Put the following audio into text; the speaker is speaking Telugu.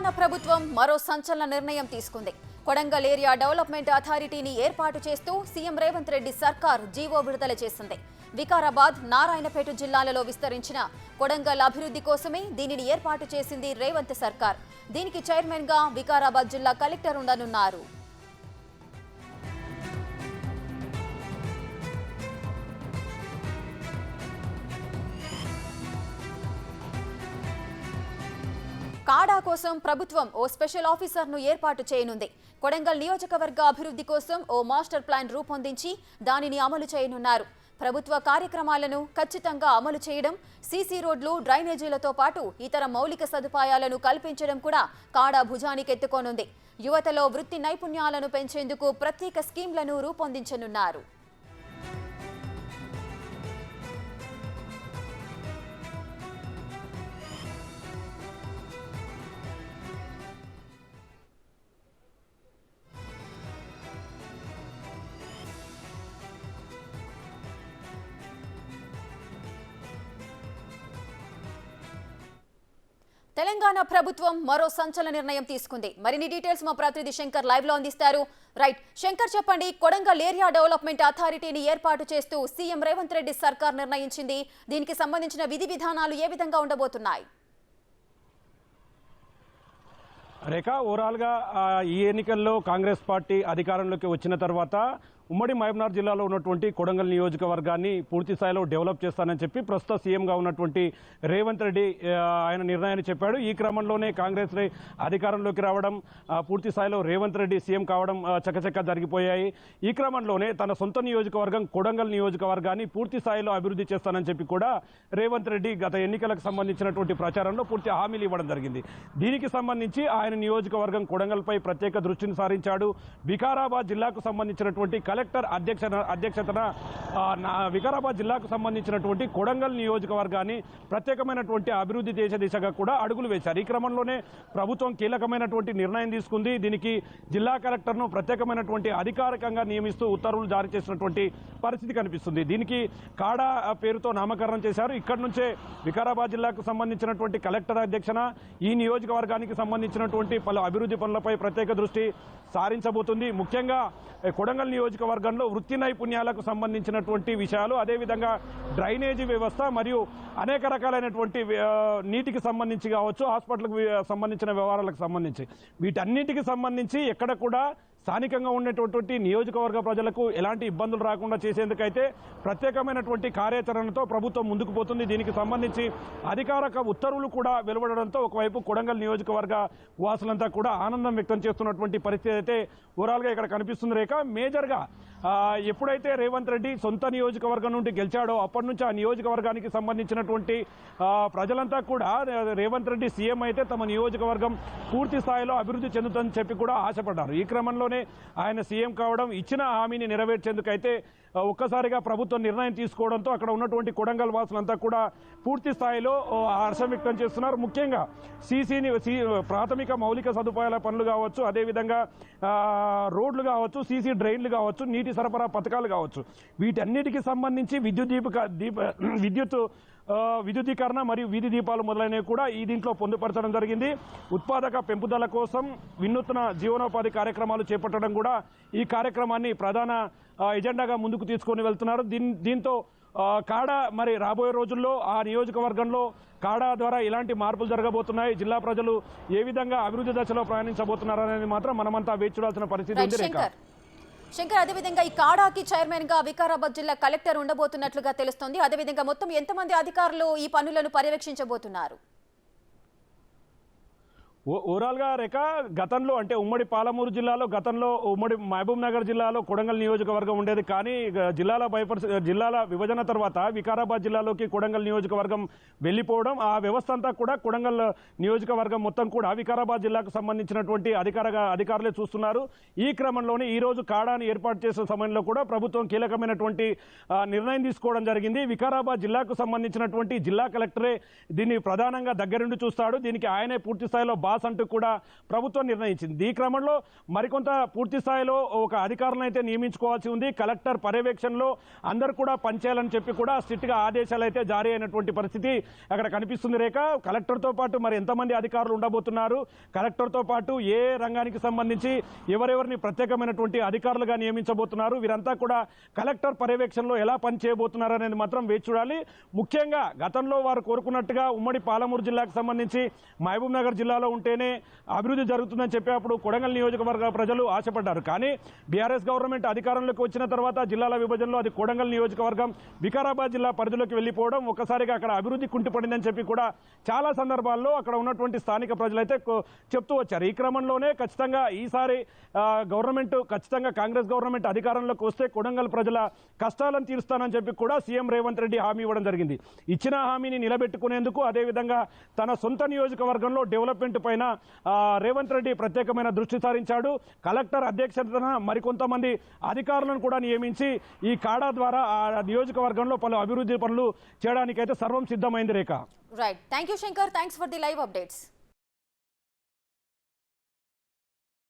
తెలంగాణ ప్రభుత్వం మరో సంచలన నిర్ణయం తీసుకుంది. కొడంగల్ ఏరియా డెవలప్మెంట్ అథారిటీని ఏర్పాటు చేస్తూ సీఎం రేవంత్ రెడ్డి సర్కార్ జీవో విడుదల చేసింది. వికారాబాద్, నారాయణపేట జిల్లాలలో విస్తరించిన కొడంగల్ అభివృద్ధి కోసమే దీనిని ఏర్పాటు చేసింది రేవంత్ సర్కార్. దీనికి చైర్మన్ గా వికారాబాద్ జిల్లా కలెక్టర్ ఉండనున్నారు. కాడా కోసం ప్రభుత్వం ఓ స్పెషల్ ఆఫీసర్ను ఏర్పాటు చేయనుంది. కొడంగల్ నియోజకవర్గ అభివృద్ధి కోసం ఓ మాస్టర్ ప్లాన్ రూపొందించి దానిని అమలు చేయనున్నారు. ప్రభుత్వ కార్యక్రమాలను ఖచ్చితంగా అమలు చేయడం, సీసీ రోడ్లు, డ్రైనేజీలతో పాటు ఇతర మౌలిక సదుపాయాలను కల్పించడం కూడా కాడా భుజానికెత్తుకోనుంది. యువతలో వృత్తి నైపుణ్యాలను పెంచేందుకు ప్రత్యేక స్కీమ్లను రూపొందించనున్నారు. తెలంగాణ ప్రభుత్వం మరో సంచలన నిర్ణయం తీసుకుంది. మరిన్ని డీటెయిల్స్ మా ప్రతినిధి శంకర్ లైవ్ లో అందిస్తారు. రైట్ శంకర్, చెప్పండి. కొడంగల్ ఏరియా డెవలప్మెంట్ అథారిటీని ఏర్పాటు చేస్తూ సీఎం రేవంత్ రెడ్డి సర్కార్ నిర్ణయించింది. దీనికి సంబంధించిన విధి విధానాలు ఏ విధంగా ఉండబోతున్నాయి? రేఖ, ఓవరాల్గా ఈ ఎన్నికల్లో కాంగ్రెస్ పార్టీ అధికారంలోకి వచ్చిన తర్వాత ఉమ్మడి మహబూబ్నగర్ జిల్లాలో ఉన్నటువంటి కొడంగల్ నియోజకవర్గాన్ని పూర్తి స్థాయిలో డెవలప్ చేస్తానని చెప్పి ప్రస్తుత సీఎంగా ఉన్నటువంటి రేవంత్ రెడ్డి ఆయన నిర్ణయాన్ని చెప్పాడు. ఈ క్రమంలోనే కాంగ్రెస్ అధికారంలోకి రావడం, పూర్తి స్థాయిలో రేవంత్ రెడ్డి సీఎం కావడం చకచకా జరిగిపోయాయి. ఈ క్రమంలోనే తన సొంత నియోజకవర్గం కొడంగల్ నియోజకవర్గాన్ని పూర్తి స్థాయిలో అభివృద్ధి చేస్తానని చెప్పి కూడా రేవంత్ రెడ్డి గత ఎన్నికలకు సంబంధించినటువంటి ప్రచారంలో పూర్తి హామీలు ఇవ్వడం జరిగింది. దీనికి సంబంధించి ఆయన నియోజకవర్గం కొడంగల్పై ప్రత్యేక దృష్టిని సారించాడు. వికారాబాద్ జిల్లాకు సంబంధించినటువంటి కలెక్టర్ అధ్యక్షతన వికారాబాద్ జిల్లాకు సంబంధించినటువంటి కొడంగల్ నియోజకవర్గాన్ని ప్రత్యేకమైనటువంటి అభివృద్ధి చేసే దిశగా కూడా అడుగులు వేశారు. ఈ క్రమంలోనే ప్రభుత్వం కీలకమైనటువంటి నిర్ణయం తీసుకుంది. దీనికి జిల్లా కలెక్టర్ను ప్రత్యేకమైనటువంటి అధికారికంగా నియమిస్తూ ఉత్తర్వులు జారీ చేసినటువంటి పరిస్థితి కనిపిస్తుంది. దీనికి కాడా పేరుతో నామకరణం చేశారు. ఇక్కడి నుంచే వికారాబాద్ జిల్లాకు సంబంధించినటువంటి కలెక్టర్ అధ్యక్షన ఈ నియోజకవర్గానికి సంబంధించినటువంటి పలు అభివృద్ధి పనులపై ప్రత్యేక దృష్టి సారించబోతుంది. ముఖ్యంగా కొడంగల్ నియోజకవర్గంలో వృత్తి నైపుణ్యాలకు సంబంధించినటువంటి విషయాలు, అదేవిధంగా డ్రైనేజీ వ్యవస్థ మరియు అనేక రకాలైనటువంటి నీటికి సంబంధించి కావచ్చు, హాస్పిటల్కి సంబంధించిన వ్యవహారాలకు సంబంధించి వీటన్నిటికి సంబంధించి ఎక్కడ కూడా స్థానికంగా ఉండేటటువంటి నియోజకవర్గ ప్రజలకు ఎలాంటి ఇబ్బందులు రాకుండా చేసేందుకైతే ప్రత్యేకమైనటువంటి కార్యాచరణతో ప్రభుత్వం ముందుకు పోతుంది. దీనికి సంబంధించి అధికారిక ఉత్తర్వులు కూడా వెలువడడంతో ఒకవైపు కొడంగల్ నియోజకవర్గ వాసులంతా కూడా ఆనందం వ్యక్తం చేస్తున్నటువంటి పరిస్థితి అయితే ఓవరాల్గా ఇక్కడ కనిపిస్తుంది. రేఖ, మేజర్గా ఎప్పుడైతే రేవంత్ రెడ్డి సొంత నియోజకవర్గం నుండి గెలిచాడో అప్పటి నుంచి ఆ నియోజకవర్గానికి సంబంధించినటువంటి ప్రజలంతా కూడా రేవంత్ రెడ్డి సీఎం అయితే తమ నియోజకవర్గం పూర్తి స్థాయిలో అభివృద్ధి చెందుతుందని చెప్పి కూడా ఆశపడ్డారు. ఈ క్రమంలోనే ఆయన సీఎం కావడం, ఇచ్చిన హామీని నెరవేర్చేందుకైతే ఒక్కసారిగా ప్రభుత్వం నిర్ణయం తీసుకోవడంతో అక్కడ ఉన్నటువంటి కొడంగల్ వాసులంతా కూడా పూర్తి స్థాయిలో హర్షం వ్యక్తం చేస్తున్నారు. ముఖ్యంగా ప్రాథమిక మౌలిక సదుపాయాల పనులు కావచ్చు, అదేవిధంగా రోడ్లు కావచ్చు, సీసీ డ్రైన్లు కావచ్చు, నీటి సరఫరా పథకాలు కావచ్చు, వీటన్నిటికీ సంబంధించి విద్యుదీకరణ మరియు వీధి దీపాలు మొదలైనవి కూడా ఈ దీంట్లో పొందుపరచడం జరిగింది. ఉత్పాదక పెంపుదల కోసం వినూత్న జీవనోపాధి కార్యక్రమాలు చేపట్టడం కూడా ఈ కార్యక్రమాన్ని ప్రధాన ఎజెండాగా ముందుకు తీసుకొని వెళ్తున్నారు. దీంతో కాడా మరి రాబోయే రోజుల్లో ఆ నియోజకవర్గంలో కాడా ద్వారా ఎలాంటి మార్పులు జరగబోతున్నాయి, జిల్లా ప్రజలు ఏ విధంగా అభివృద్ధి దశలో ప్రయాణించబోతున్నారు అనేది మాత్రం మనమంతా వేచి చూడాల్సిన పరిస్థితి ఉంది. శంకర్, అదేవిధంగా ఈ కాడాకి చైర్మన్ గా వికారాబాద్ జిల్లా కలెక్టర్ ఉండబోతున్నట్లుగా తెలుస్తోంది. అదేవిధంగా మొత్తం ఎంతమంది అధికారులు ఈ పనులను పర్యవేక్షించబోతున్నారు? ఓవరాల్గా రేఖ, గతంలో అంటే ఉమ్మడి పాలమూరు జిల్లాలో, గతంలో ఉమ్మడి మహబూబ్ నగర్ జిల్లాలో కొడంగల్ నియోజకవర్గం ఉండేది. కానీ జిల్లాల విభజన తర్వాత వికారాబాద్ జిల్లాలోకి కొడంగల్ నియోజకవర్గం వెళ్ళిపోవడం, ఆ వ్యవస్థ అంతా కూడా కొడంగల్ నియోజకవర్గం మొత్తం కూడా వికారాబాద్ జిల్లాకు సంబంధించినటువంటి అధికారులే చూస్తున్నారు. ఈ క్రమంలోనే ఈరోజు కాడాని ఏర్పాటు చేసే సమయంలో కూడా ప్రభుత్వం కీలకమైనటువంటి నిర్ణయం తీసుకోవడం జరిగింది. వికారాబాద్ జిల్లాకు సంబంధించినటువంటి జిల్లా కలెక్టరే దీన్ని ప్రధానంగా దగ్గరుండి చూస్తాడు. దీనికి ఆయనే పూర్తి స్థాయిలో లాస్ అంటూ కూడా ప్రభుత్వం నిర్ణయించింది. ఈ క్రమంలో మరికొంత పూర్తి స్థాయిలో ఒక అధికారులను అయితే నియమించుకోవాల్సి ఉంది. కలెక్టర్ పర్యవేక్షణలో అందరూ కూడా పనిచేయాలని చెప్పి కూడా స్ట్రిక్ట్గా ఆదేశాలు అయితే జారీ అయినటువంటి పరిస్థితి అక్కడ కనిపిస్తుంది. రేఖ, కలెక్టర్తో పాటు మరి ఎంతమంది అధికారులు ఉండబోతున్నారు, కలెక్టర్తో పాటు ఏ రంగానికి సంబంధించి ఎవరెవరిని ప్రత్యేకమైనటువంటి అధికారులుగా నియమించబోతున్నారు, వీరంతా కూడా కలెక్టర్ పర్యవేక్షణలో ఎలా పనిచేయబోతున్నారు అనేది మాత్రం వేచి చూడాలి. ముఖ్యంగా గతంలో వారు కోరుకున్నట్టుగా ఉమ్మడి పాలమూరు జిల్లాకు సంబంధించి మహబూబ్ నగర్ జిల్లాలో ఉంటేనే అభివృద్ధి జరుగుతుందని చెప్పేప్పుడు కొడంగల్ నియోజకవర్గ ప్రజలు ఆశపడ్డారు. కానీ బీఆర్ఎస్ గవర్నమెంట్ అధికారంలోకి వచ్చిన తర్వాత జిల్లాల విభజనలో అది కొడంగల్ నియోజకవర్గం వికారాబాద్ జిల్లా పరిధిలోకి వెళ్ళిపోవడం ఒక్కసారిగా అక్కడ అభివృద్ధి కుంటుపడిందని చెప్పి కూడా చాలా సందర్భాల్లో అక్కడ ఉన్నటువంటి స్థానిక ప్రజలైతే చెప్తూ వచ్చారు. ఈ క్రమంలోనే ఖచ్చితంగా ఈసారి గవర్నమెంట్ ఖచ్చితంగా కాంగ్రెస్ గవర్నమెంట్ అధికారంలోకి వస్తే కొడంగల్ ప్రజల కష్టాలను తీరుస్తానని చెప్పి కూడా సీఎం రేవంత్ రెడ్డి హామీ ఇవ్వడం జరిగింది. ఇచ్చిన హామీని నిలబెట్టుకునేందుకు అదేవిధంగా తన సొంత నియోజకవర్గంలో డెవలప్మెంట్ పైన రేవంత్ రెడ్డి ప్రత్యేకమైన దృష్టి సారించాడు. కలెక్టర్ అధ్యక్షతన మరికొంతమంది అధికారులను కూడా నియమించి ఈ కాడా ద్వారా ఆ నియోజకవర్గంలో పలు అభివృద్ధి పనులు చేయడానికైతే సర్వం సిద్ధమైంది. Rekha, right. Thank you Shankar. Thanks for the live updates.